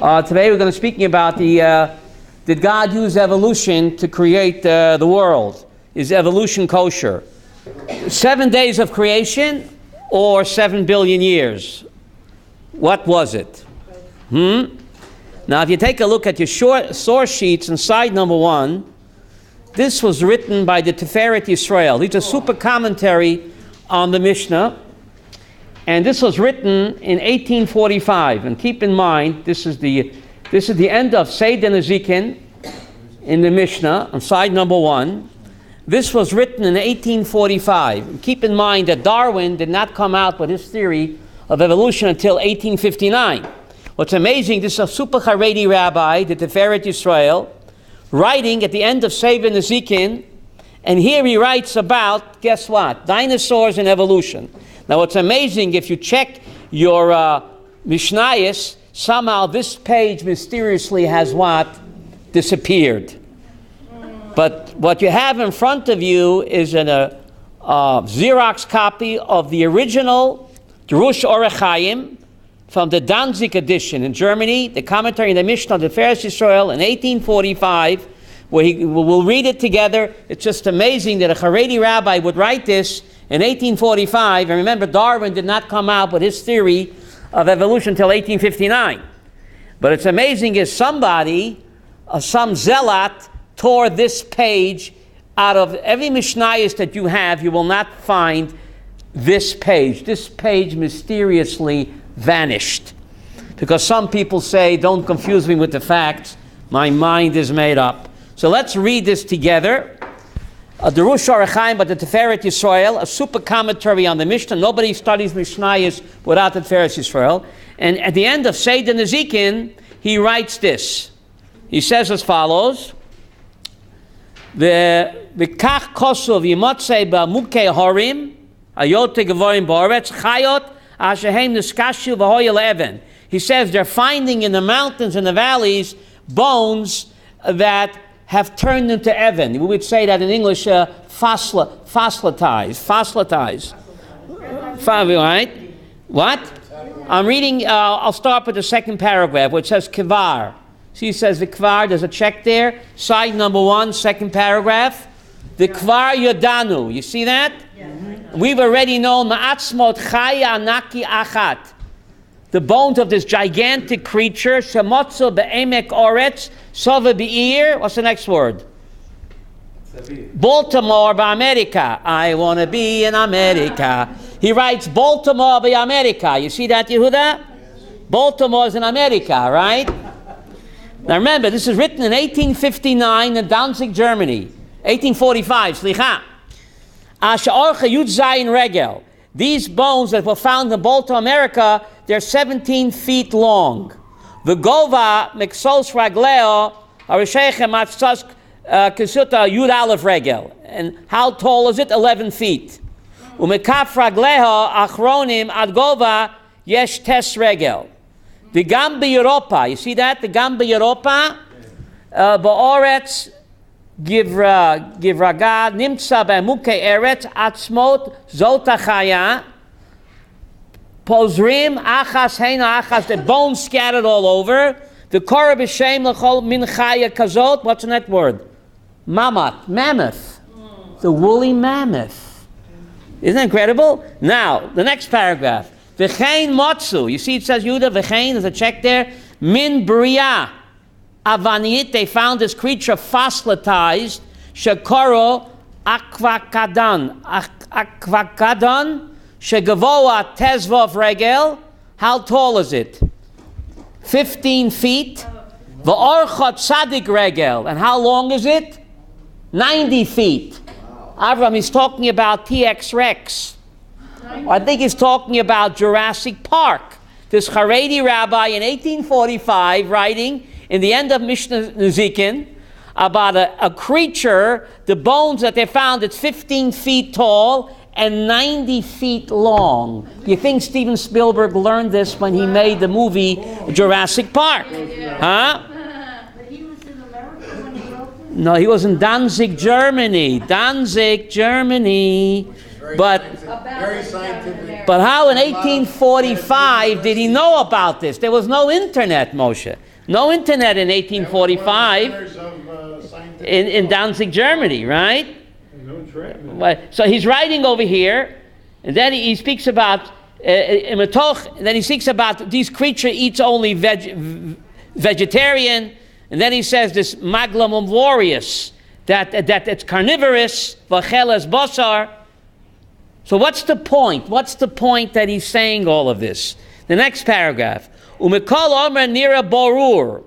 Today we're going to be speaking about did God use evolution to create the world? Is evolution kosher? 7 days of creation or 7 billion years? What was it? Now if you take a look at your source sheets in side number 1, this was written by the Tiferet Yisrael. These are super commentary on the Mishnah. And this was written in 1845. And keep in mind, this is the end of Seder Nezikin in the Mishnah on side number 1. This was written in 1845. And keep in mind that Darwin did not come out with his theory of evolution until 1859. What's amazing, this is a super Haredi rabbi, the Tiferet Yisrael, writing at the end of Seder Nezikin, and here he writes about, guess what? Dinosaurs and evolution. Now what's amazing, if you check your Mishnayos, somehow this page mysteriously has what? Disappeared. But what you have in front of you is a Xerox copy of the original Drush Orech Chaim from the Danzig edition in Germany, the commentary in the Mishnah of the Tiferet Yisrael in 1845, where we'll read it together. It's just amazing that a Haredi rabbi would write this in 1845, and remember, Darwin did not come out with his theory of evolution until 1859. But it's amazing is somebody, some zealot, tore this page out of every Mishnayos that you have. You will not find this page. This page mysteriously vanished. Because some people say, don't confuse me with the facts, my mind is made up. So let's read this together. Drush Orech Chaim by the Tiferet Yisrael, a super commentary on the Mishnah. Nobody studies Mishnayos without the Tiferet Yisrael. And at the end of Seder Nezikin, he writes this. He says as follows: V'kach kosuv yimotzei ba'mukei horim ayote gevorim ba'oretz chayot ashehem niskashu v'hoyel even. He says they're finding in the mountains and the valleys bones that have turned into Evan. We would say that in English, fossilized. Right? What? I'm reading, I'll start with the second paragraph, which says Kvar. See, it says the Kvar, there's a check there. Side number 1, second paragraph. The Kvar Yodanu. You see that? Yeah. We've already known Ma'atzmot Chaya Anaki Achat. The bones of this gigantic creature, Shemotzo be'emek oretz, sova be'ir. What's the next word? Baltimore, America. I want to be in America. He writes Baltimore, America. You see that, Yehuda? Yes. Baltimore's in America, right? Now remember, this is written in 1859 in Danzig, Germany. 1845, slicha. Asha orcha yud zayin regel. These bones that were found in Baltimore, America, they're 17 feet long. The Gova Meksos Ragleo Arishechem Atzos Kisuta Yud Aleph Regel. And how tall is it? 11 feet. Umekaf Ragleho Achronim Ad Gova Yesh Tes Regel. The Gamba Europa. You see that? The Gamba Europa. Ba'oretz Givragad Nimtza Ba'mukei Eretz Atzmot Zota Chaya. Pozrim achas heina achas, the bones scattered all over. The korah b'shem l'chol min chaya kazot. What's in that word? Mammoth. The woolly mammoth. Isn't that incredible? Now, the next paragraph. V'chein motzu. You see it says Yehuda, v'chein, there's a check there. Min bria avanit, they found this creature fossilized. Shekoro akvakadan. Akvakadan. Shegavoa tezvov regel. How tall is it? 15 feet. V'orchot tzadik regel. And how long is it? 90 feet. Avram is talking about T-X Rex. I think he's talking about Jurassic Park. This Haredi rabbi in 1845 writing in the end of Mishnah Nezikin about a creature, the bones that they found, it's 15 feet tall and 90 feet long. Do you think Steven Spielberg learned this when he made the movie Jurassic Park? Huh? But he was in America when he wrote it? No, he was in Danzig, Germany. But how in 1845 did he know about this? There was no internet, Moshe. No internet in 1845 in Danzig, Germany, right? So he's writing over here, and then he speaks about and then he speaks about these creatures eats only vegetarian, and then he says this maglam umvorious, that it's carnivorous, vachelas basar. So what's the point? What's the point that he's saying all of this? The next paragraph. Umekol omer nira borur.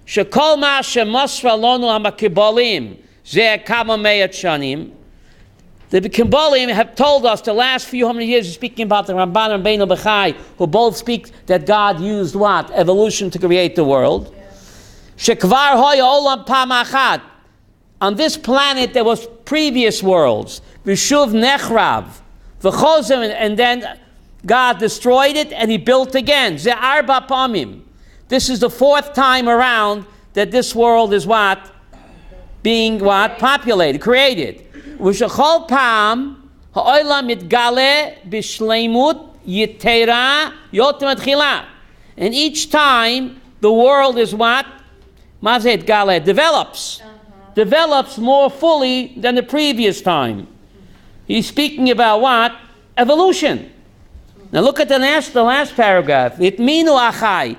Shekol ma shemasra lonu hamakibolim ze kama meyat shanim. The Kimbolim have told us the last few hundred years, speaking about the Ramban and Beino Bechai, who both speak that God used what? Evolution to create the world. Shekvar hoya olam pamachat. On this planet there was previous worlds. Vishuv nechrav. V'chozem, and then God destroyed it and he built again. Ze arba pamim. This is the fourth time around that this world is what? Being what? Populated, created. V'shachol pam ha'olam mitgale b'shleimut yitera yotem atchila. And each time the world is what? Mazet gale develops. Develops more fully than the previous time. He's speaking about what? Evolution. Now look at the last paragraph. Itminu achai.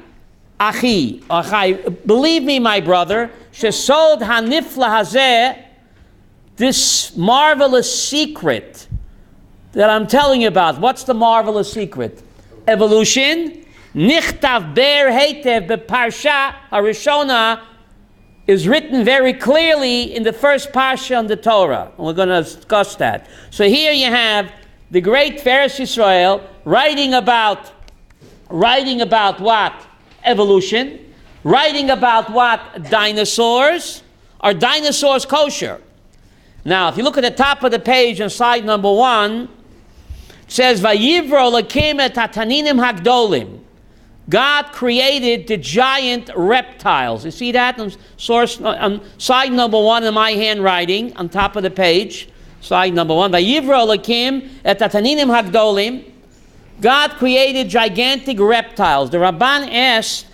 Achai. Believe me, my brother. Shesod hanifla hazeh. This marvelous secret that I'm telling you about. What's the marvelous secret? Evolution. Nichtav ber heitev beparsha harishona is written very clearly in the first parsha on the Torah. And we're going to discuss that. So here you have the great Pharisee Israel writing about what? Evolution. Writing about what? Dinosaurs. Are dinosaurs kosher? Now, if you look at the top of the page on side number 1, it says, Vayivro lakim et hataninim hagdolim. God created the giant reptiles. You see that on side number 1 in my handwriting, on top of the page, side number 1. Vayivro lakim et hataninim hagdolim. God created gigantic reptiles. The Ramban asks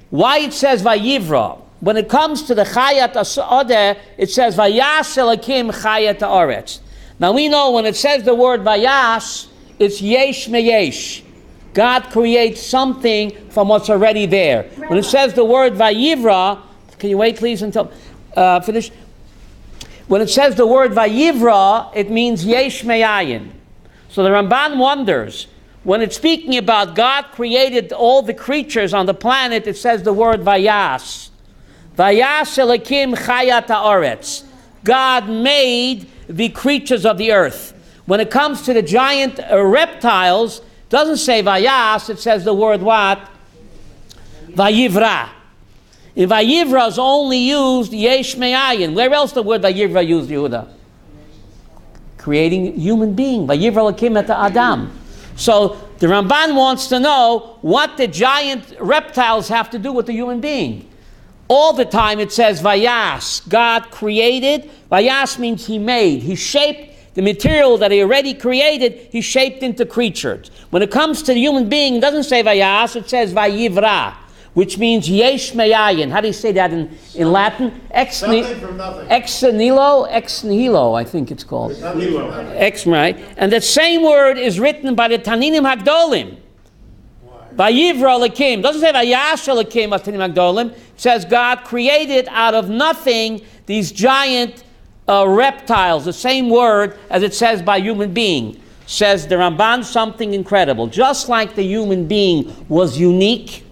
why it says Vayivro. When it comes to the Chayat Asodeh, it says Vayas Elakim Chayat Haaretz. Now we know when it says the word Vayas, it's Yesh Meyesh. God creates something from what's already there. When it says the word Vayivra, can you wait please until finish? When it says the word Vayivra, it means Yesh Meyayin. So the Ramban wonders, when it's speaking about God created all the creatures on the planet, it says the word Vayas. Vayas Elakim Chayat Haaretz. God made the creatures of the earth. When it comes to the giant reptiles, it doesn't say Vayas, it says the word what? Vayivra. In Vayivra is only used Yesh Me'ayin. Where else the word Vayivra used, Yehuda? Creating human being. Vayivra Elakim et Adam. So the Ramban wants to know what the giant reptiles have to do with the human being. All the time it says Vayas, God created. Vayas means he made. He shaped the material that he already created, he shaped into creatures. When it comes to the human being, it doesn't say Vayas, it says Vayivra, which means Yesh Me'ayin. How do you say that in Latin? Ex nihilo, I think it's called. Ex, right? And that same word is written by the Taninim Hagdolim. Vayivra Elokim. Doesn't say Vayash Elokim Taninim Hagdolim. It says God created out of nothing these giant reptiles. The same word as it says by human being. Says the Ramban something incredible. Just like the human being was unique,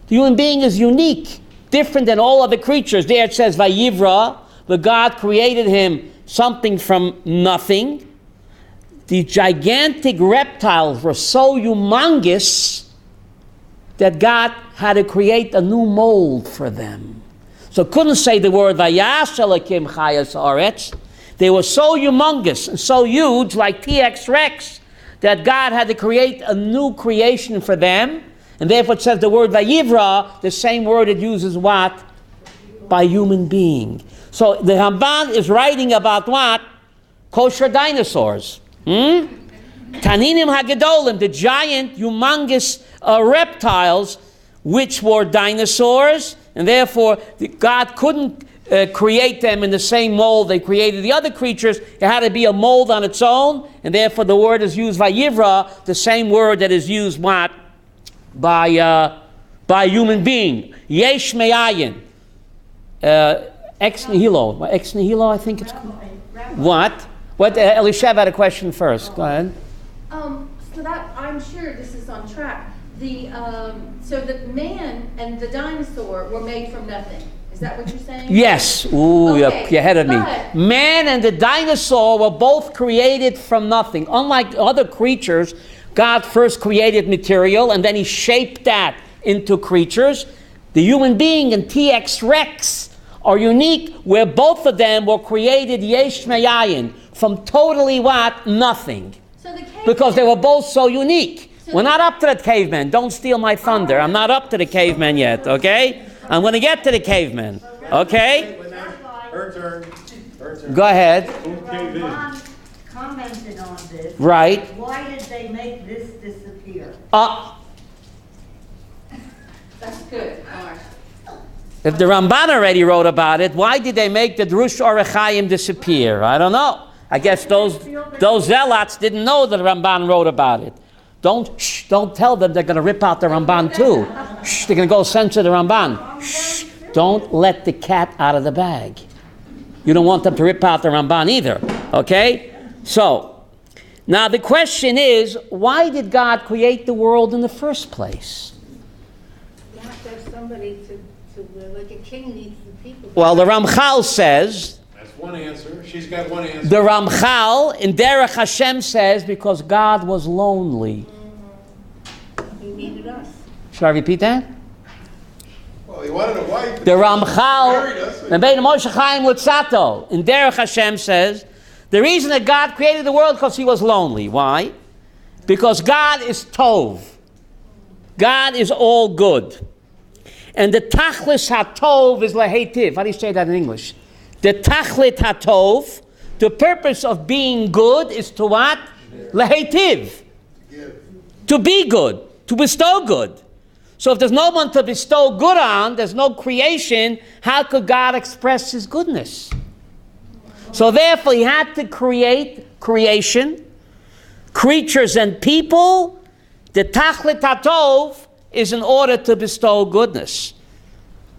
the human being is unique, different than all other creatures. There it says Vayivra, but God created him something from nothing. The gigantic reptiles were so humongous that God had to create a new mold for them. So couldn't say the word Vayash Elokim Chayas Haaretz. They were so humongous and so huge, like T-Rex Rex, that God had to create a new creation for them. And therefore it says the word Vayivra, the same word it uses what? By human being. So the Ramban is writing about what? Kosher dinosaurs. Taninim Hagedolim, the giant, humongous reptiles, which were dinosaurs, and therefore God couldn't create them in the same mold they created the other creatures. It had to be a mold on its own, and therefore the word is used vayivra, the same word that is used what? By a human being. Yesh me'ayin. Ex nihilo. Ex nihilo, I think it's called. What? Elisheva had a question first. Go ahead. So that, I'm sure this is on track. So the man and the dinosaur were made from nothing. Is that what you're saying? Yes. Ooh, okay. you're ahead of me. But Man and the dinosaur were both created from nothing. Unlike other creatures, God first created material and then he shaped that into creatures. The human being and TX Rex are unique, where both of them were created yesh me'ayin, from totally what? Nothing. So because they were both so unique. We're not up to the cavemen. Don't steal my thunder. I'm not up to the cavemen yet, okay? I'm going to get to the cavemen, okay? Her turn. Go ahead. Rabbi commented on this. Right. Why did they make this disappear? that's good. All right. If the Ramban already wrote about it, why did they make the Drush Orechayim disappear? I don't know. I guess those zealots didn't know that the Ramban wrote about it. Don't tell them they're going to rip out the Ramban too. They're going to go censor the Ramban. Don't let the cat out of the bag. You don't want them to rip out the Ramban either. Okay? So, now the question is, why did God create the world in the first place? You have to have somebody to like a king needs the people. Well, the Ramchal says, That's one answer. She's got one answer. the Ramchal in Derech Hashem says, because God was lonely. He needed us. Should I repeat that? Well, he wanted a wife. The Ramchal, Married us. the Bein Moshe Chaim Lutzato, in Derech Hashem says, the reason that God created the world because he was lonely. Why? Because God is Tov. God is all good. And the Tachlis HaTov is Laheitiv. How do you say that in English? The Tachlit HaTov, the purpose of being good is to what? Laheitiv. To be good, to bestow good. So if there's no one to bestow good on, there's no creation, how could God express his goodness? So therefore he had to create creation, creatures and people. The Tachlit HaTov is in order to bestow goodness.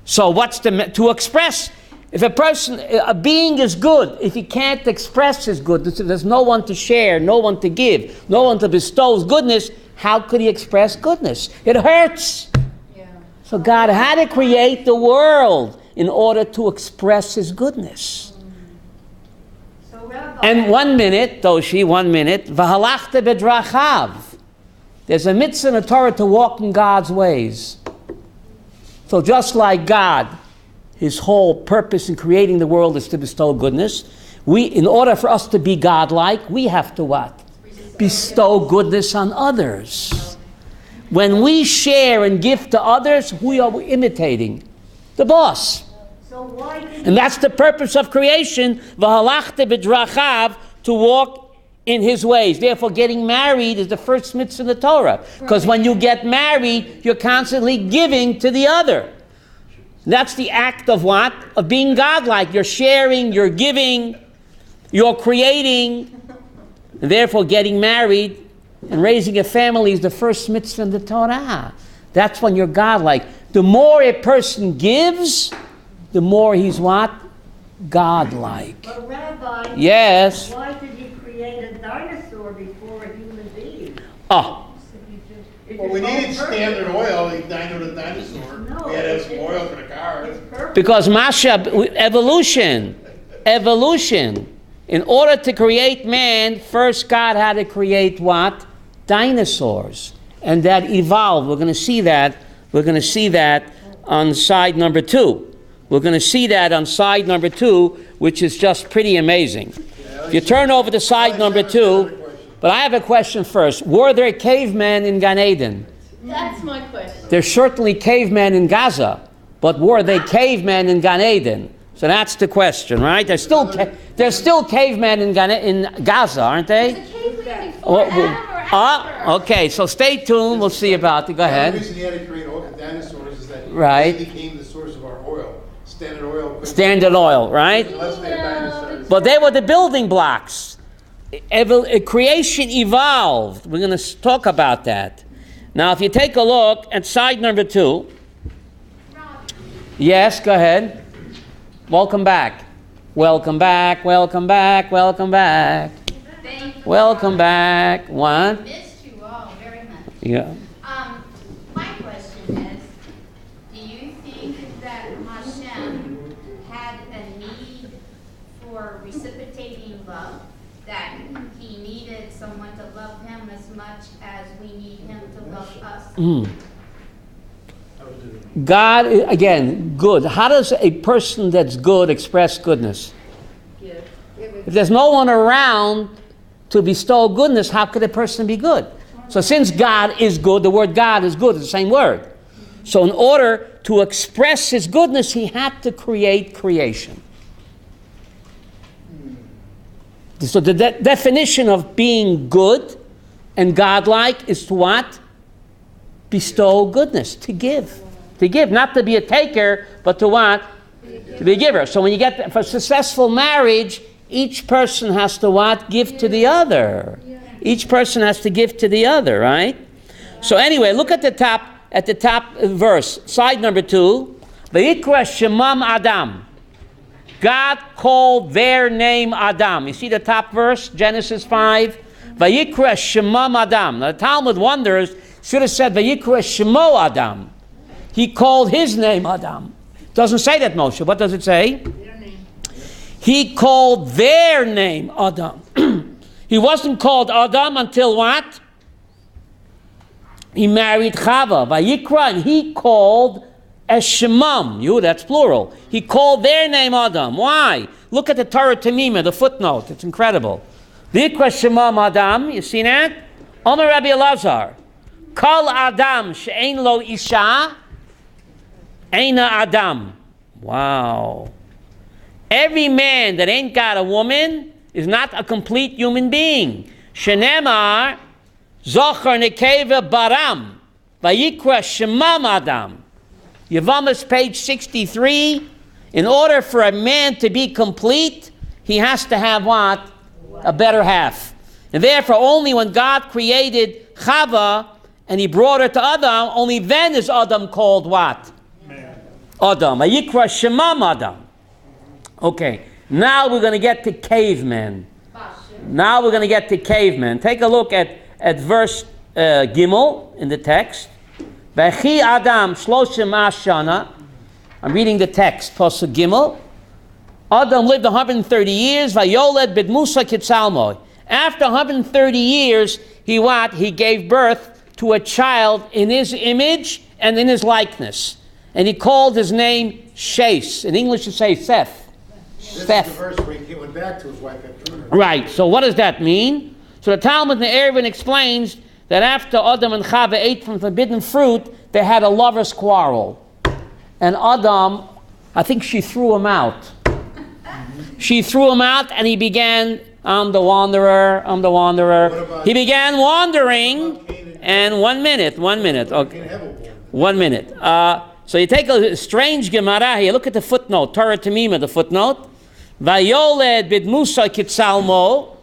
So what's to express? If a being is good, if he can't express his goodness, if there's no one to share, no one to give, no one to bestow his goodness, how could he express goodness? It hurts. Yeah. So God had to create the world in order to express his goodness. So Rabbi, And 1 minute, Doshi, 1 minute, v'halachta bedrachav. There's a mitzvah in the Torah to walk in God's ways. So just like God, his whole purpose in creating the world is to bestow goodness, in order for us to be God-like, we have to what? Bestow goodness on others. When we share and give to others, who are we imitating? The boss. so why did And that's the purpose of creation, v'halachta b'drachav, to walk in his ways. Therefore, getting married is the first mitzvah in the Torah. Because when you get married, you're constantly giving to the other. That's the act of what? Of being godlike. You're sharing, you're giving, you're creating. And therefore, getting married and raising a family is the first mitzvah in the Torah. That's when you're godlike. The more a person gives, the more he's what? Godlike. But Rabbi, Yes. why did you create a dinosaur before a human being? Oh, If Well, we it's needed all standard oil. We dined with a dinosaur. No, We had to have some oil for the car. It's perfect. because Masha, evolution. In order to create man, first God had to create what? Dinosaurs. And that evolved. We're going to see that. We're going to see that on side number 2. We're going to see that on side number 2, which is just pretty amazing. If you turn over to side number 2, but I have a question first. Were there cavemen in Gan Eden? That's my question. There's certainly cavemen in Gaza, but were they cavemen in Gan Eden? So that's the question, right? There's still cavemen in Gaza, aren't they? Was the caveman before Adam or after? Okay, so stay tuned. We'll see about it. Go The ahead. reason he had to create dinosaurs Right. They became the source of our oil. Standard Oil. couldn't- Standard Oil, right? Unless they had dinosaurs. But they were the building blocks. Creation evolved. We're going to talk about that. Now, if you take a look at side number 2. Yes, go ahead. Welcome back. Welcome back, welcome back, welcome back. Thank you. Welcome back. What? Missed you all very much. Yeah. My question is, do you think that Hashem had a need for reciprocating love? That he needed someone to love him as much as we need him to love us? God, again, good. How does a person that's good express goodness? If there's no one around to bestow goodness, how could a person be good? So since God is good, the word God is good, it's the same word. So in order to express his goodness, he had to create creation. So the definition of being good and godlike is to what? Bestow goodness, to give. To give, not to be a taker, but to what? To be a giver. So when you get, for successful marriage, each person has to what? Give to the other. Each person has to give to the other, right? So anyway, look at the top verse, side number 2. Vayikra Shemam Adam. God called their name Adam. You see the top verse, Genesis 5? Vayikra Shemam Adam. Now the Talmud wonders, should have said Vayikra Shemo Adam. He called his name Adam. Doesn't say that, Moshe. What does it say? Their name. He called their name Adam. He wasn't called Adam until what? He married Chava, Vayikra, and he called Eshemam. You, that's plural. He called their name Adam. Why? Look at the Torah Tamima, the footnote. It's incredible. Vayikra Shemam Adam. You see that? Omer Rabbi Elazar. Kol Adam she'ein lo isha. Eina Adam. Wow. Every man that ain't got a woman is not a complete human being. Shenemar, Zochar Nekeva Baram, Vayikra Shemam Adam. Yevamos, page 63. In order for a man to be complete, he has to have what? A better half. And therefore, only when God created Chava and he brought her to Adam, only then is Adam called what? Adam. Vayikra Shemam Adam. Okay, now we're going to get to cavemen. Now we're going to get to cavemen. Take a look at verse Gimel in the text. V'chi Adam shloshim ashana. I'm reading the text, Pasuk Gimel. Adam lived 130 years. Vayoled b'dmusa kitzalmoi. After 130 years, he what? He gave birth to a child in his image and in his likeness. And he called his name Shes. In English, you say Seth. This is Seth. the verse where he went back to his wife after her. Right. So what does that mean? So the Talmud in the Eruvin explains that after Adam and Chava ate from forbidden fruit, they had a lover's quarrel. And Adam, I think she threw him out. She threw him out and he began, I'm the wanderer, I'm the wanderer. He began wandering, and 1 minute, okay. 1 minute. So you take a strange Gemara here. Look at the footnote, Torah Tamima, the footnote. Vayoled bidmusa kitzalmo.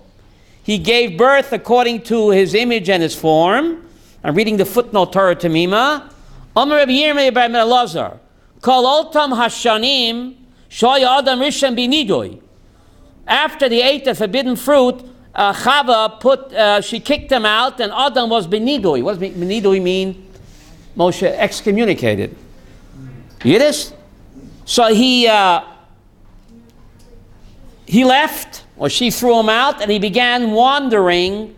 He gave birth according to his image and his form. I'm reading the footnote, Torah Tamima. Omer Rabbi Yirmiyah bar Elazar. Kol otam hashanim shoya adam rishon binidoy. After they ate the forbidden fruit, Chava she kicked him out, and Adam was binidoy. What does binidoy mean? Moshe excommunicated. Yiddish? So he left, or she threw him out, and he began wandering,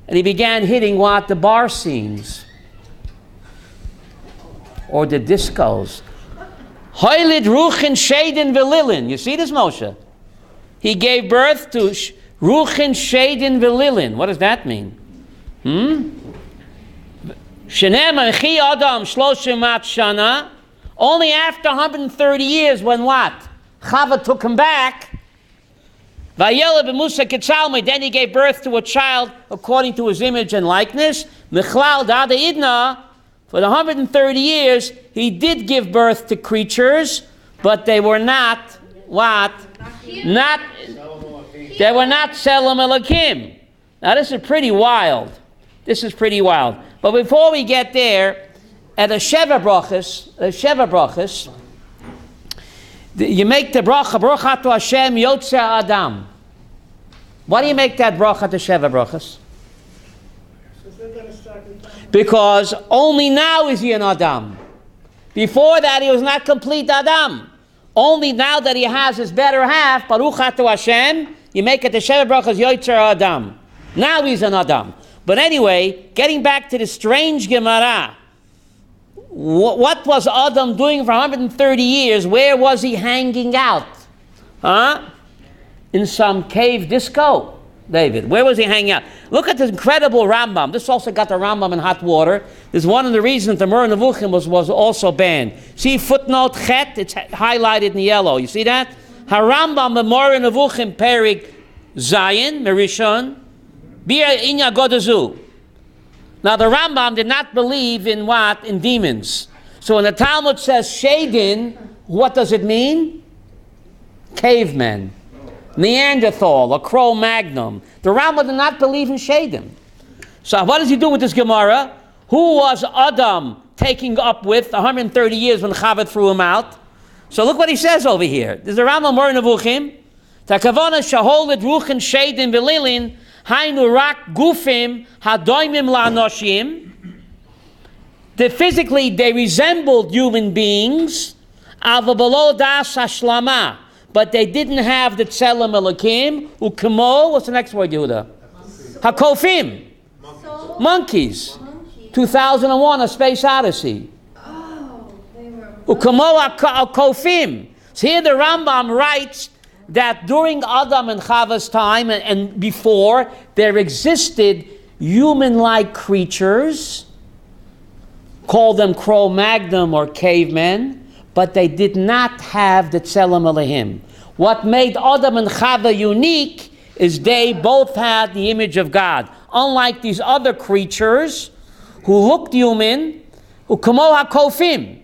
and he began hitting what? The bar scenes. Or the discos. Hoylid Ruchin Shadin Velilin. You see this, Moshe? He gave birth to Ruchin Shadin Velilin. What does that mean? Shenem Chi Adam Shloshim Shana. Only after 130 years, when what? Chava took him back. Vayeleh b'musa kitzalmi. Then he gave birth to a child according to his image and likeness. Michlal dada idna. For the 130 years, he did give birth to creatures, but they were not what? Not. They were not Tselem Elokim. Now this is pretty wild. This is pretty wild. But before we get there, at the Sheva Brachas, you make the bracha, Baruch Ato Hashem Yotzer Adam. Why do you make that bracha to Sheva Brachas? Because only now is he an Adam. Before that, he was not complete Adam. Only now that he has his better half, Baruch Ato Hashem, you make it the Sheva Brachas Yotzer Adam. Now he's an Adam. But anyway, getting back to the strange Gemara, what was Adam doing for 130 years? Where was he hanging out? In some cave disco, David. Where was he hanging out? Look at this incredible Rambam. This also got the Rambam in hot water. This is one of the reasons the Moreh Nevuchim was also banned. See footnote Chet? It's highlighted in yellow. You see that? HaRambam, the Moreh Nevuchim, Perik Zayin, Merishon, Bia Inya Godazu. Now the Rambam did not believe in what? In demons. So when the Talmud says Shadin, what does it mean? Cavemen. Neanderthal, a Cro-Magnon. The Rambam did not believe in Shadim. So what does he do with this Gemara? Who was Adam taking up with 130 years when Chava threw him out? So look what he says over here. There's a Rambam Moreh Nevuchim. Takavana shaholet ruchen Shadim velilin hainu rak gufim hadoimim la'anoshim. Physically they resembled human beings, ava below das hashlama. But they didn't have the Tselem Elokim, ukemo, what's the next word, Yehuda? Hakofim. Monkeys. 2001, A Space Odyssey. Oh, they were... Ukemo hakofim. So here the Rambam writes that during Adam and Chava's time and before, there existed human-like creatures, call them Cro-Magnon or cavemen, but they did not have the Tselem Elohim. What made Adam and Chava unique is they both had the image of God. Unlike these other creatures who looked human, ukamo hakofim.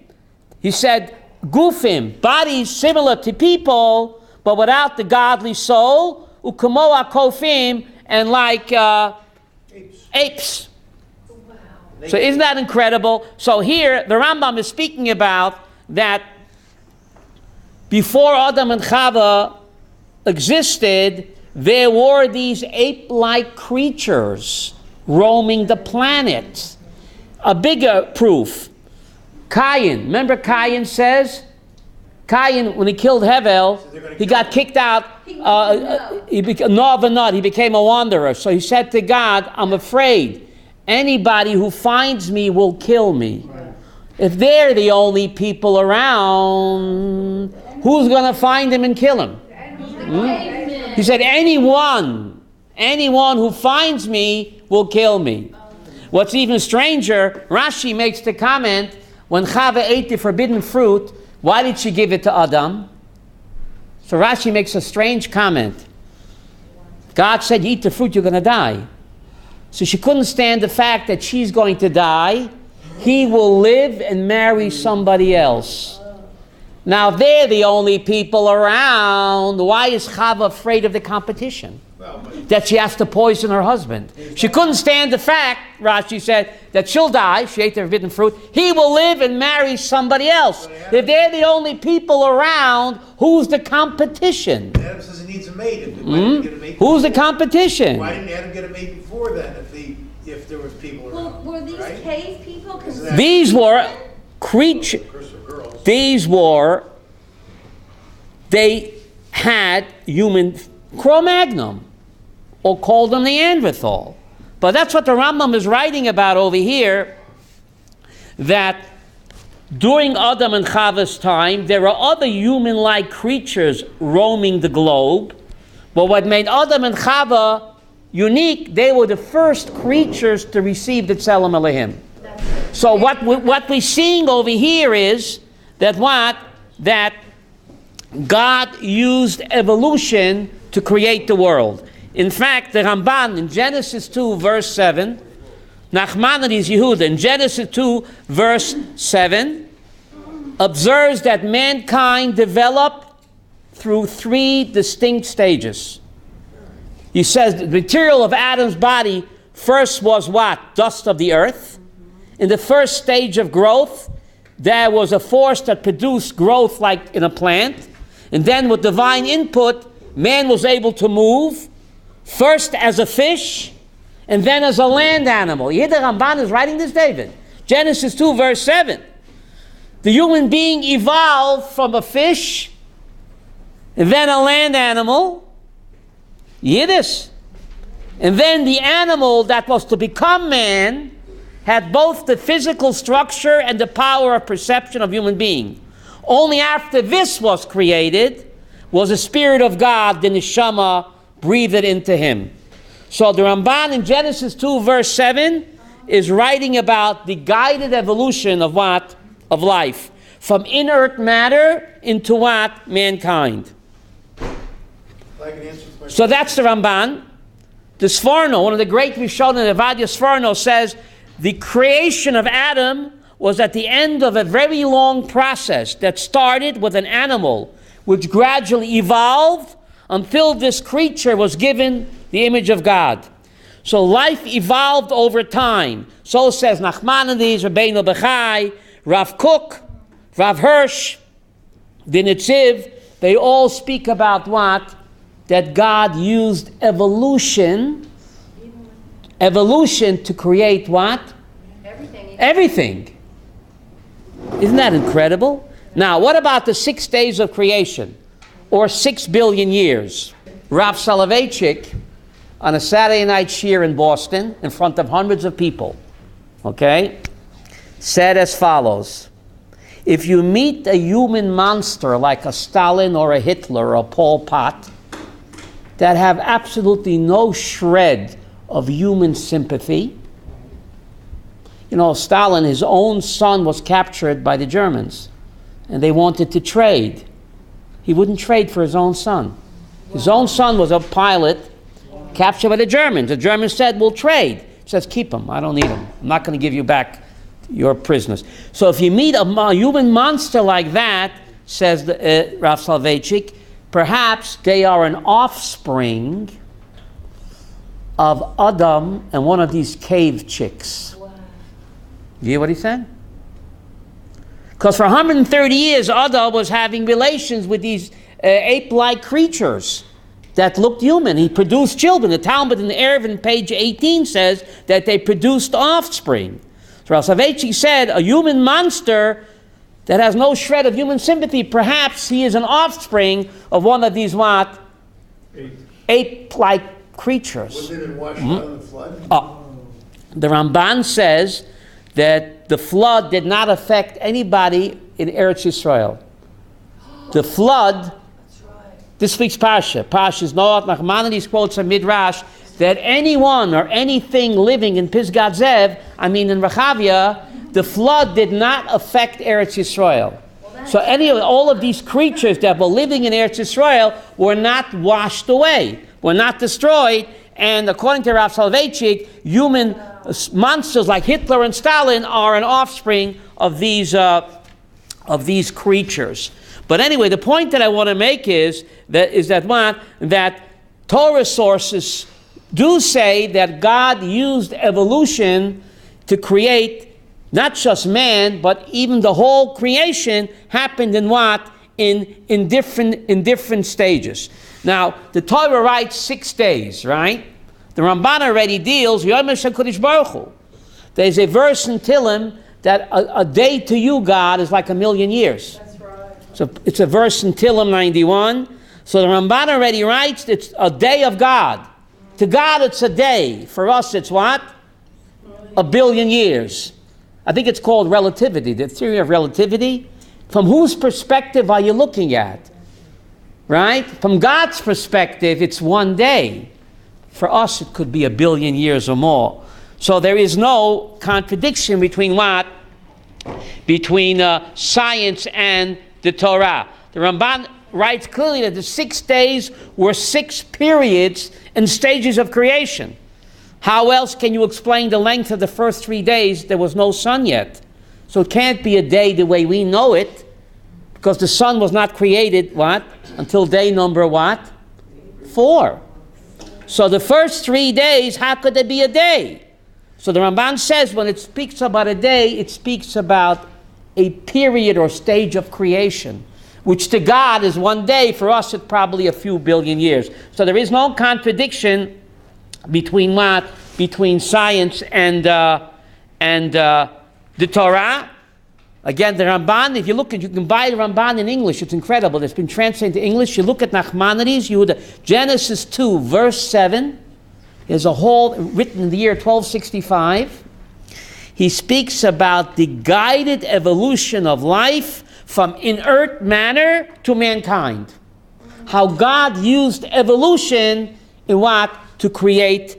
He said, gufim, bodies similar to people, but without the godly soul, ukamo hakofim, and like apes. Wow. So isn't that incredible? So here, the Rambam is speaking about that before Adam and Chava existed, there were these ape-like creatures roaming the planet. A bigger proof, Cain. Remember Cain says? Cain, when he killed Hevel, he got kicked out. He became a wanderer. So he said to God, I'm afraid anybody who finds me will kill me. If they're the only people around, who's going to find him and kill him? He said, anyone who finds me will kill me. What's even stranger, Rashi makes the comment, when Chava ate the forbidden fruit, why did she give it to Adam? So Rashi makes a strange comment. God said, you eat the fruit, you're going to die. So she couldn't stand the fact that she's going to die. He will live and marry somebody else. Now they're the only people around. Why is Chava afraid of the competition? That she has to poison her husband. She couldn't stand the fact, Rashi said, that she'll die. She ate the forbidden fruit. He will live and marry somebody else. If they're the only people around, who's the competition? Adam says he needs a mate. If why didn't he get a mate Who's the before? competition? Why didn't Adam get a mate before then if there was people Well, around? were these right? cave people considered... These were creatures. Curse of girls. They had human Cro-Magnon, or called them Neanderthal. But that's what the Rambam is writing about over here, that during Adam and Chava's time, there were other human-like creatures roaming the globe, but what made Adam and Chava unique, they were the first creatures to receive the Tselem Elohim. So what we're seeing over here is that God used evolution to create the world. In fact, the Ramban in Genesis 2, verse 7, Nachmanides Yehuda, in Genesis 2, verse 7, observes that mankind developed through 3 distinct stages. He says the material of Adam's body first was what? Dust of the earth. In the first stage of growth, there was a force that produced growth like in a plant. And then with divine input, man was able to move, first as a fish, and then as a land animal. You hear the Ramban is writing this, David? Genesis 2, verse 7. The human being evolved from a fish, and then a land animal. You hear this? And then the animal that was to become man had both the physical structure and the power of perception of human being. Only after this was created was the Spirit of God, the Neshama, breathed into him. So the Ramban in Genesis 2, verse 7, is writing about the guided evolution of what? Of life. From inert matter into what? Mankind. So that's the Ramban. The Sforno, one of the great Rishonim, Evadia Sforno, says the creation of Adam was at the end of a very long process that started with an animal, which gradually evolved until this creature was given the image of God. So life evolved over time. So says Nachmanides, Rabbeinu Bechai, Rav Kook, Rav Hirsch, the Nitziv. They all speak about what? That God used evolution to create what? Everything. Isn't that incredible? Now, what about the 6 days of creation? Or 6 billion years? Rav Soloveitchik, on a Saturday night shiur in Boston, in front of hundreds of people, okay, said as follows: if you meet a human monster like a Stalin or a Hitler or a Pol Pot, that have absolutely no shred of human sympathy. You know, Stalin, his own son was captured by the Germans, and they wanted to trade. He wouldn't trade for his own son. His own son was a pilot captured by the Germans. The Germans said, we'll trade. He says, keep him. I don't need him. I'm not going to give you back your prisoners. So if you meet a human monster like that, says Rav Soloveitchik, perhaps they are an offspring of Adam and one of these cave chicks. Wow. You hear what he said? Because for 130 years, Adam was having relations with these ape-like creatures that looked human. He produced children. The Talmud in the Eruvin, page 18, says that they produced offspring. So Rav Soloveitchik said, a human monster that has no shred of human sympathy, perhaps he is an offspring of one of these what? Ape-like creatures. Was it washed out of the flood? The Ramban says that the flood did not affect anybody in Eretz Yisrael. The flood, this week's Parsha, Parsha's Noach, Nachmanides quotes a Midrash, that anyone or anything living in Pisgat Zev, in Rechavia, the flood did not affect Eretz Yisrael. So all of these creatures that were living in Eretz Yisrael were not washed away, were not destroyed, and according to Rav Soloveitchik, human monsters like Hitler and Stalin are an offspring of these creatures. But anyway, the point that I want to make is that Torah sources do say that God used evolution to create not just man, but even the whole creation happened in what? In different stages. Now, the Torah writes 6 days, right? The Ramban already deals, there's a verse in Tehillim that a day to you, God, is like 1,000,000 years. That's right. So it's a verse in Tehillim 91. So the Ramban already writes, it's a day of God. To God, it's a day. For us, it's what? 1,000,000,000 years. I think it's called relativity, the theory of relativity. From whose perspective are you looking at? Right? From God's perspective, it's 1 day. For us, it could be 1,000,000,000 years or more. So there is no contradiction between what? Between science and the Torah. The Ramban writes clearly that the 6 days were 6 periods and stages of creation. How else can you explain the length of the first 3 days? There was no sun yet. So it can't be a day the way we know it, because the sun was not created, what? Until day number what? 4. So the first 3 days, how could there be a day? So the Ramban says when it speaks about a day, it speaks about a period or stage of creation, which to God is 1 day. For us, it's probably a few billion years. So there is no contradiction between what? Between science and the Torah. Again, the Ramban, if you look at, you can buy the Ramban in English. It's incredible. It's been translated to English. You look at Nachmanides, Genesis 2, verse 7. There's a whole, written in the year 1265. He speaks about the guided evolution of life from inert matter to mankind. How God used evolution in what? To create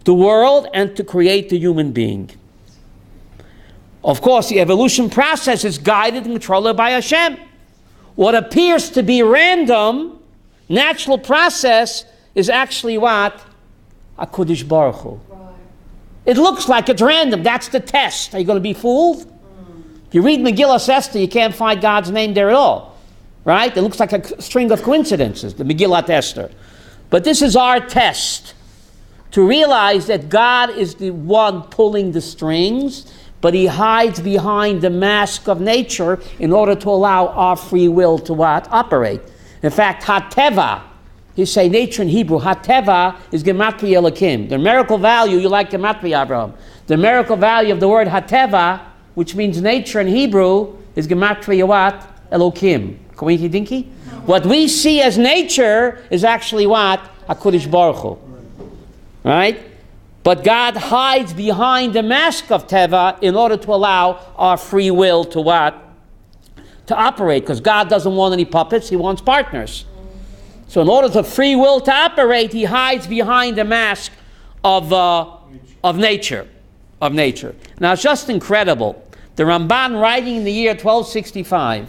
the world and to create the human being. Of course, the evolution process is guided and controlled by Hashem. What appears to be random, natural process, is actually what? HaKadosh Baruch Hu. It looks like it's random. That's the test. Are you going to be fooled? If you read Megillah Esther, you can't find God's name there at all. Right? It looks like a string of coincidences, the Megillah Esther. But this is our test. To realize that God is the one pulling the strings, but he hides behind the mask of nature in order to allow our free will to what? Operate. In fact, Hateva, you say nature in Hebrew, Hateva is Gematria Elokim. The numerical value, you like Gematria, Abraham. The numerical value of the word Hateva, which means nature in Hebrew, is Gematria what? Elokim. Kointi Dinky? What we see as nature is actually what? HaKadosh Baruch Hu. Right? But God hides behind the mask of Teva in order to allow our free will to what? To operate, because God doesn't want any puppets, he wants partners. So in order for free will to operate, he hides behind the mask of nature. Now it's just incredible. The Ramban, writing in the year 1265,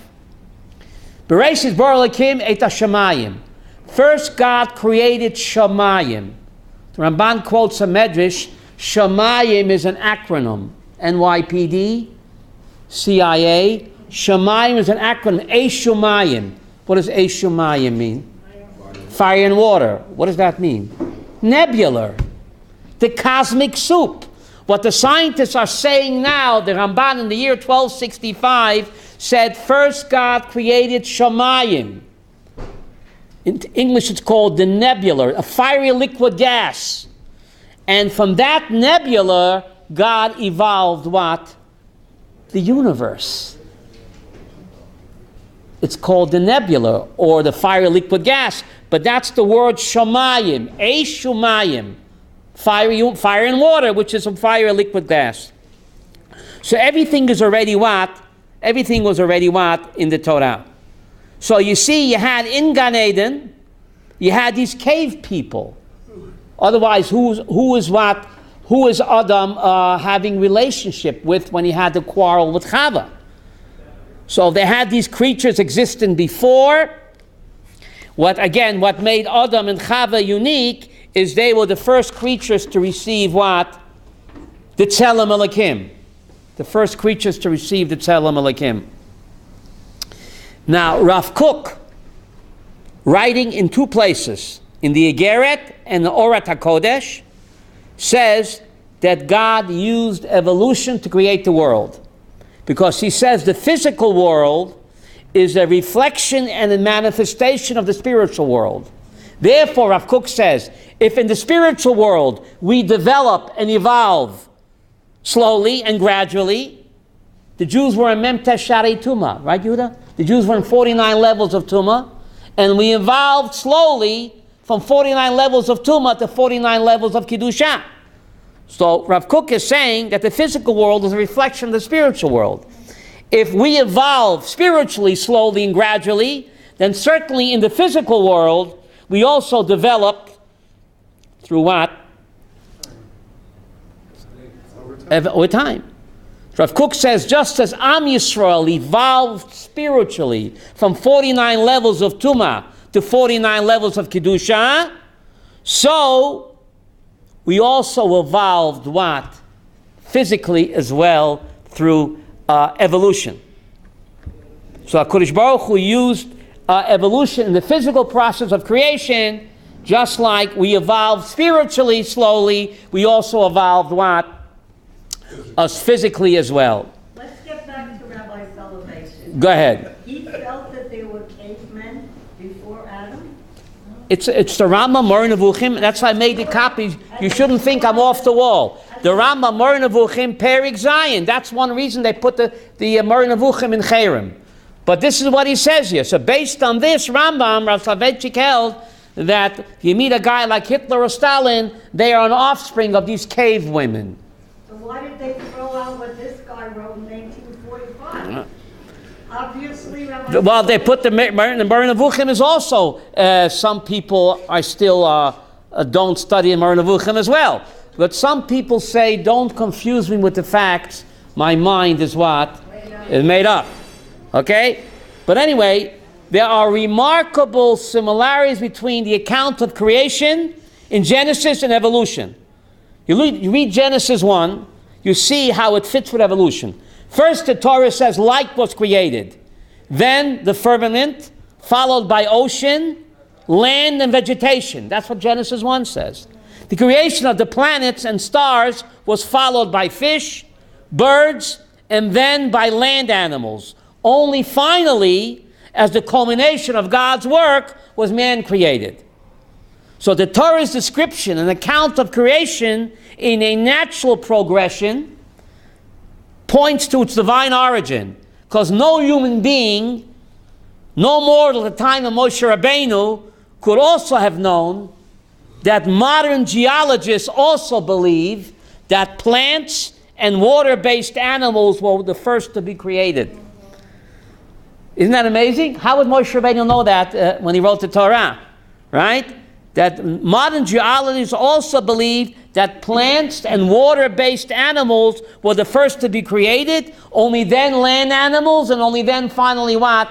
Bereshit bara Elokim et hashamayim. First God created Shamayim. The Ramban quotes a medrash. Shamayim is an acronym. NYPD, CIA. Shamayim is an acronym. Eshumayim. What does Eshumayim mean? Fire and water. What does that mean? Nebular. The cosmic soup. What the scientists are saying now, the Ramban in the year 1265 said first God created Shamayim. In English it's called the nebula, a fiery liquid gas. And from that nebula, God evolved what? The universe. It's called the nebula, or the fiery liquid gas. But that's the word shamayim, shumayim. Fire and water, which is a fiery liquid gas. So everything is already what? Everything was already what? In the Torah. So you see, you had in Gan Eden, you had these cave people. Otherwise, who is Adam having relationship with when he had the quarrel with Chava? So they had these creatures existing before. What made Adam and Chava unique is they were the first creatures to receive what? The Tzelem Elokim. The first creatures to receive the Tzelem Elokim. Now, Rav Kook, writing in 2 places, in the Igeret and the Orat HaKodesh, says that God used evolution to create the world. Because he says the physical world is a reflection and a manifestation of the spiritual world. Therefore, Rav Kook says, if in the spiritual world we develop and evolve slowly and gradually, the Jews were in Memtesh Shari Tumah, right, Yehuda? The Jews were in 49 levels of Tumah, and we evolved slowly from 49 levels of Tumah to 49 levels of Kiddusha. So Rav Kook is saying that the physical world is a reflection of the spiritual world. If we evolve spiritually slowly and gradually, then certainly in the physical world, we also develop through what? Over time. Rav Kook says, just as Am Yisrael evolved spiritually from 49 levels of Tumah to 49 levels of Kiddusha, so we also evolved what? Physically as well through evolution. So HaKadosh Baruch Hu used evolution in the physical process of creation, just like we evolved spiritually slowly, we also evolved what? Us physically as well. Let's get back to Rabbi Salvation. Go ahead. He felt that they were cavemen before Adam? It's the Rambam Moreh Nevuchim. That's why I made the copies. You shouldn't think I'm off the wall. The Rambam Moreh Nevuchim, Perik Zion. That's one reason they put the Moreh Nevuchim in Cherem. But this is what he says here. So based on this, Rambam, Rav Soloveitchik held that if you meet a guy like Hitler or Stalin, they are an offspring of these cave women. So why did they throw out what this guy wrote in 1945? Obviously, Rabbi... Well, they put the Moreh Nevuchim is also, some people are still don't study Moreh Nevuchim as well. But some people say, don't confuse me with the facts. My mind is what? Is made up. Okay? But anyway, there are remarkable similarities between the account of creation in Genesis and evolution. You read Genesis 1, you see how it fits with evolution. First, the Torah says light was created. Then the firmament, followed by ocean, land, and vegetation. That's what Genesis 1 says. The creation of the planets and stars was followed by fish, birds, and then by land animals. Only finally, as the culmination of God's work, was man created. So the Torah's description, an account of creation in a natural progression, points to its divine origin. Because no human being, no mortal at the time of Moshe Rabbeinu, could also have known that modern geologists also believe that plants and water-based animals were the first to be created. Isn't that amazing? How would Moshe Rabbeinu know that when he wrote the Torah? Right? That modern geologists also believe that plants and water-based animals were the first to be created, only then land animals, and only then finally what?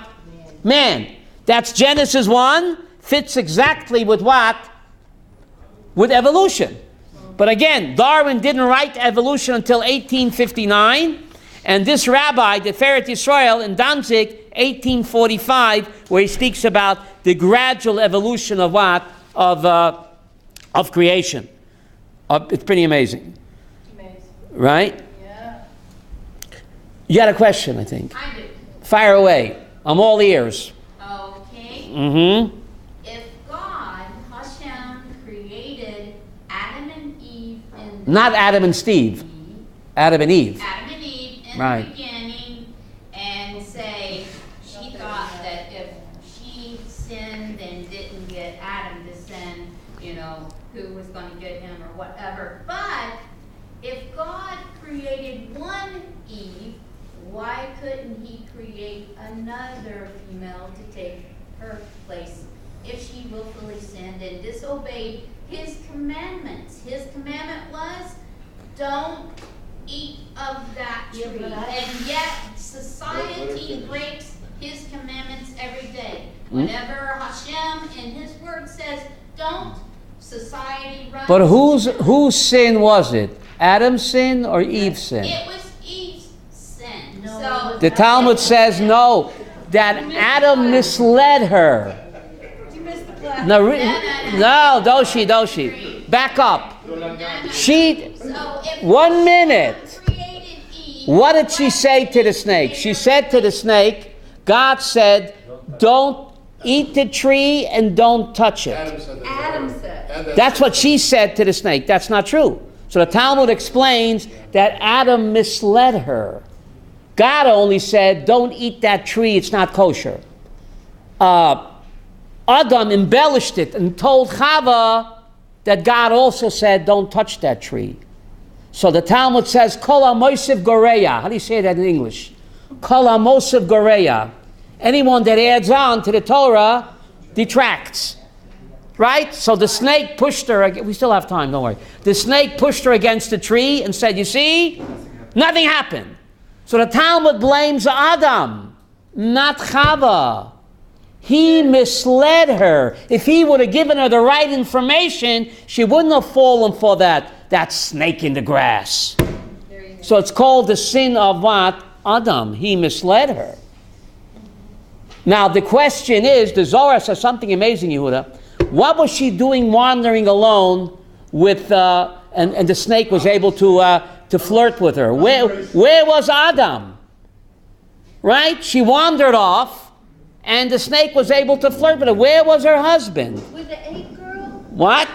Man. That's Genesis 1, fits exactly with what? With evolution. But again, Darwin didn't write evolution until 1859, and this rabbi, the Feret Yisrael in Danzig, 1845, where he speaks about the gradual evolution of what? Of creation. It's pretty amazing. Right? Yeah. You had a question, I think. I do. Fire away. I'm all ears. Okay. Mm-hmm. If God, Hashem, created Adam and Eve in the Not Adam and Steve. Adam and Eve. Adam and Eve in Right. the beginning, and say she thought that if she sinned and didn't get Adam to sin, who was going to get him or whatever. But if God created one Eve, why couldn't he create another female to take her place if she willfully sinned and disobeyed his commandments? His commandment was, don't eat of that tree. And yet society breaks his commandments every day. Whenever Hashem in his word says don't, society runs. But whose sin was it? Adam's sin or Eve's sin? It was Eve's sin. No, So The Talmud says no, that Adam misled her. You missed the class. No, Doshi. Back up. She, So if 1 minute. God created Eve, What did she say to the snake? She said to the snake, God said, don't eat the tree and don't touch it. Adam said. That's what she said to the snake. That's not true. So the Talmud explains that Adam misled her. God only said, don't eat that tree, it's not kosher. Adam embellished it and told Chava that God also said, don't touch that tree. So the Talmud says, Kol HaMosiv Goreya. How do you say that in English? Kol HaMosiv Goreya. Anyone that adds on to the Torah detracts. Right? So the snake pushed her, we still have time, don't worry. The snake pushed her against the tree and said, you see, nothing happened. So the Talmud blames Adam, not Chava. He misled her. If he would have given her the right information, she wouldn't have fallen for that snake in the grass. So it's called the sin of what? Adam. He misled her. Now the question is, the Zohar says something amazing, Yehuda. What was she doing wandering alone with, and the snake was able to flirt with her? Where was Adam? Right? She wandered off, and the snake was able to flirt with her. Where was her husband? With the 8 girl? What?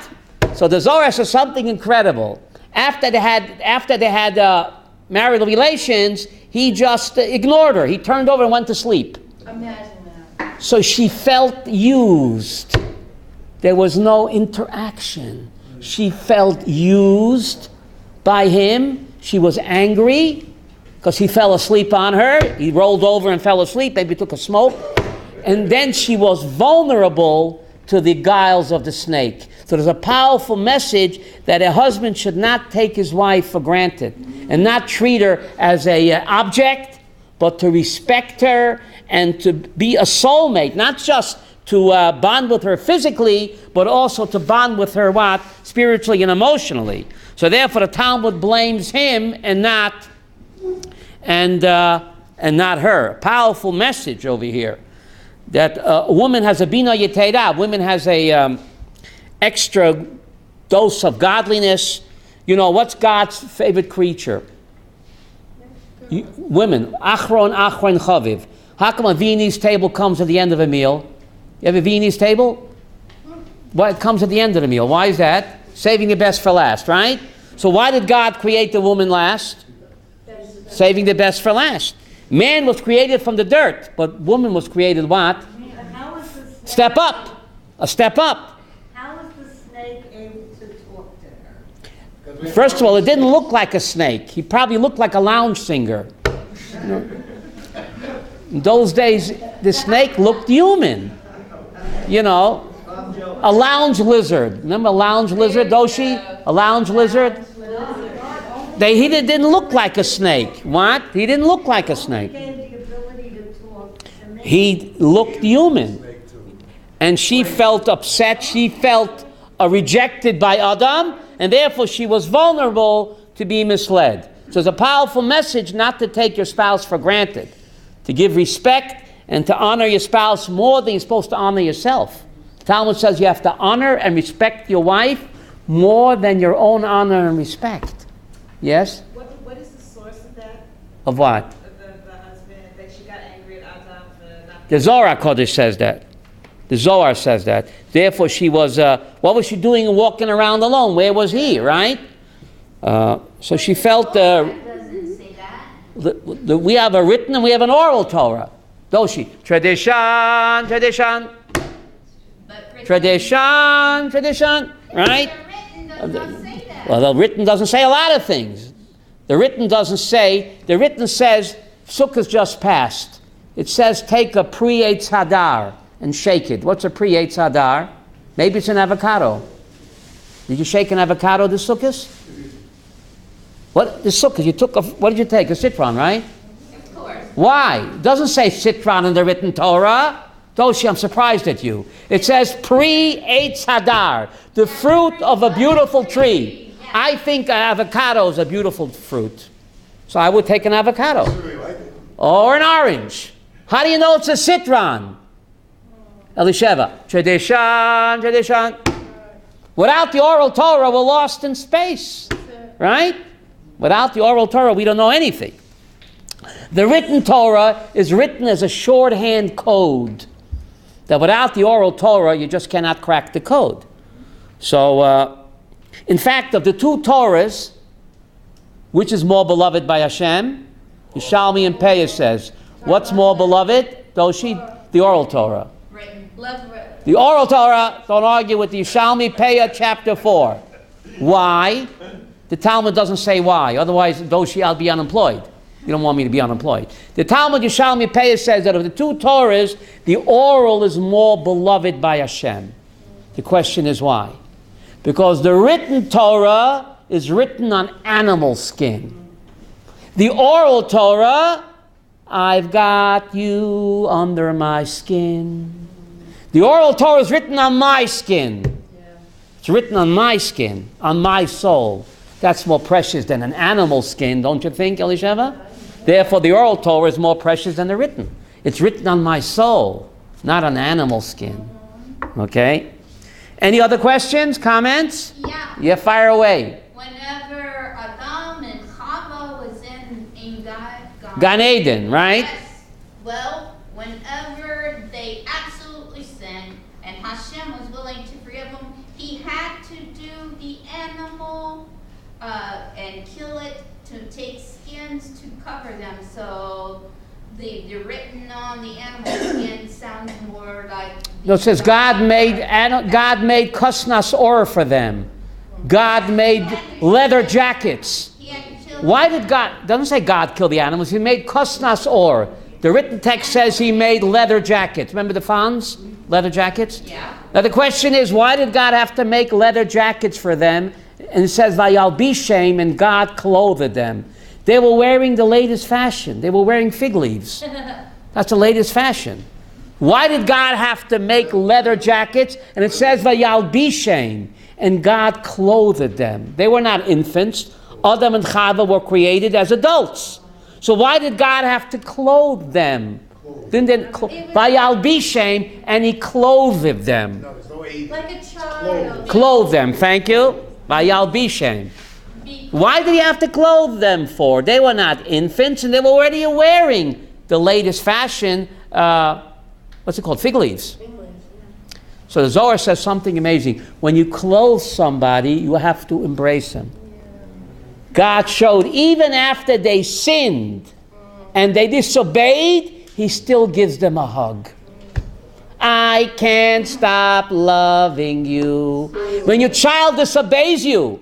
So the Zohar says something incredible. After they had marital relations, he just ignored her. He turned over and went to sleep. Imagine that. So she felt used. There was no interaction. She felt used by him. She was angry because he fell asleep on her. He rolled over and fell asleep, maybe took a smoke. And then she was vulnerable to the guiles of the snake. So there's a powerful message that a husband should not take his wife for granted and not treat her as an object, but to respect her and to be a soulmate, not just to bond with her physically, but also to bond with her what? Spiritually and emotionally. So therefore the Talmud blames him and not her. A powerful message over here. That a woman has a bina yetera. Women has a extra dose of godliness. You know, what's God's favorite creature? Women. Achron chaviv. How come a Viennese table comes at the end of a meal? You have a Viennese table? Well, it comes at the end of the meal. Why is that? Saving the best for last, right? So why did God create the woman last? Saving the best for last. Man was created from the dirt, but woman was created what? How is the snake, Step up. A step up. how is the snake able to talk to her? First of all, it didn't look like a snake. He probably looked like a lounge singer. You know? In those days, the snake looked human. You know, a lounge lizard. Remember a lounge lizard, Doshi? A lounge lizard? He didn't look like a snake. What? He didn't look like a snake. The ability to talk to me. He looked human. And she felt upset. She felt rejected by Adam. And therefore she was vulnerable to be misled. So it's a powerful message not to take your spouse for granted. To give respect and to honor your spouse more than you're supposed to honor yourself. The Talmud says you have to honor and respect your wife more than your own honor and respect. Yes? What is the source of that? Of what? The husband, that she got angry at Adam for not... The Zohar Kodesh says that. The Zohar says that. Therefore she was, what was she doing walking around alone? Where was he, right? So she felt... Doesn't say that. we have a written and we have an oral Torah. Doshi. Tradition, tradition. But Tradition, right? the written does not say that. Well, the written doesn't say a lot of things. The written says, Sukkah's just passed. It says take a pre-Eitz Hadar and shake it. What's a pre-Eitz Hadar? Maybe it's an avocado. Did you shake an avocado this Sukkahs? What? The Sukkahs, what did you take? A citron, right? Of course. Why? It doesn't say citron in the written Torah. Doshi, I'm surprised at you. It says pre-Eitz Hadar, the fruit of a beautiful tree. I think an avocado is a beautiful fruit. So I would take an avocado. Or an orange. How do you know it's a citron? Elisheva. Tradition. Without the oral Torah, we're lost in space. Right? Without the oral Torah, we don't know anything. The written Torah is written as a shorthand code. That without the oral Torah, you just cannot crack the code. So, in fact, of the two Torahs, which is more beloved by Hashem? Yishalmi and Peah says, what's more beloved? Doshi? The oral Torah. Written. The oral Torah, don't argue with the Yishalmi Peah chapter 4. Why? The Talmud doesn't say why. Otherwise, Doshi, I'll be unemployed. You don't want me to be unemployed. The Talmud Yishalmi Peah says that of the two Torahs, the oral is more beloved by Hashem. The question is why? Because the written Torah is written on animal skin. The oral Torah, I've got you under my skin. The oral Torah is written on my skin. It's written on my skin, on my soul. That's more precious than an animal skin, don't you think, Elisheva? Therefore, the oral Torah is more precious than the written. It's written on my soul, not on animal skin. Okay? Any other questions, comments? Yeah. Yeah, fire away. Whenever Adam and Chava was in Gan Eden, right? Yes. Well, whenever they absolutely sinned and Hashem was willing to forgive them, he had to do the animal and kill it to take skins to cover them. So the written on the animal skin sounds more like... No, it says God made kusnas or for them. God made leather jackets. He had to kill Why did God, doesn't say God kill the animals, he made kusnas or. The written text says he made leather jackets. Remember the fans? Leather jackets? Yeah. Now the question is, why did God have to make leather jackets for them? And it says, Vayal Bishem, and God clothed them. They were wearing the latest fashion. They were wearing fig leaves. That's the latest fashion. Why did God have to make leather jackets? And it says, Vayal Bishem, and God clothed them. They were not infants. Adam and Chava were created as adults. So why did God have to clothe them? Vayal Bishem, and he clothed them. No, there's no aid. Like a child. Clothe them, thank you. Vayal Bishem. Why did he have to clothe them for? They were not infants, and they were already wearing the latest fashion, what's it called? Fig leaves. So the Zohar says something amazing. When you clothe somebody, you have to embrace them. God showed, even after they sinned and they disobeyed, he still gives them a hug. I can't stop loving you. When your child disobeys you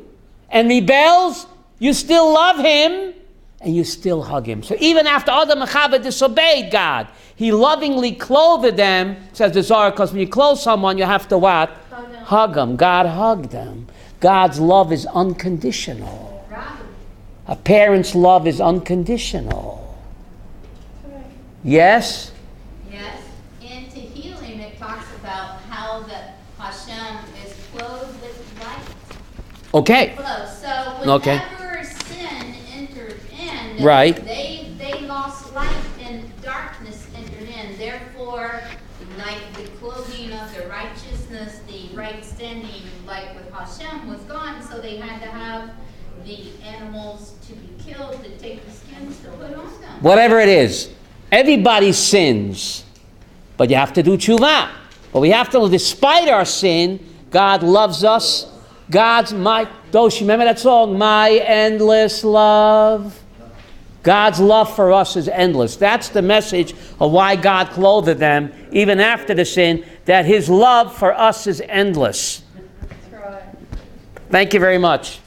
and rebels, you still love him and you still hug him. So even after Adam and Chava disobeyed God, he lovingly clothed them, says the Zohar, because when you clothe someone, you have to what? Hug them. God hugged them. God's love is unconditional. A parent's love is unconditional. Yes? Yes. In Tehillim, it talks about how that Hashem is clothed with light. Okay. So Okay. whenever sin entered in, Right. they lost light and darkness entered in. Therefore, like the clothing of the righteousness, the right standing, like with Hashem, was gone. So they had to have the animals to be killed to take the skins to put on them. Whatever it is. Everybody sins. But you have to do tshuva. But we have to, despite our sin, God loves us. Doshi, remember that song? My endless love. God's love for us is endless. That's the message of why God clothed them, even after the sin, that his love for us is endless. That's right. Thank you very much.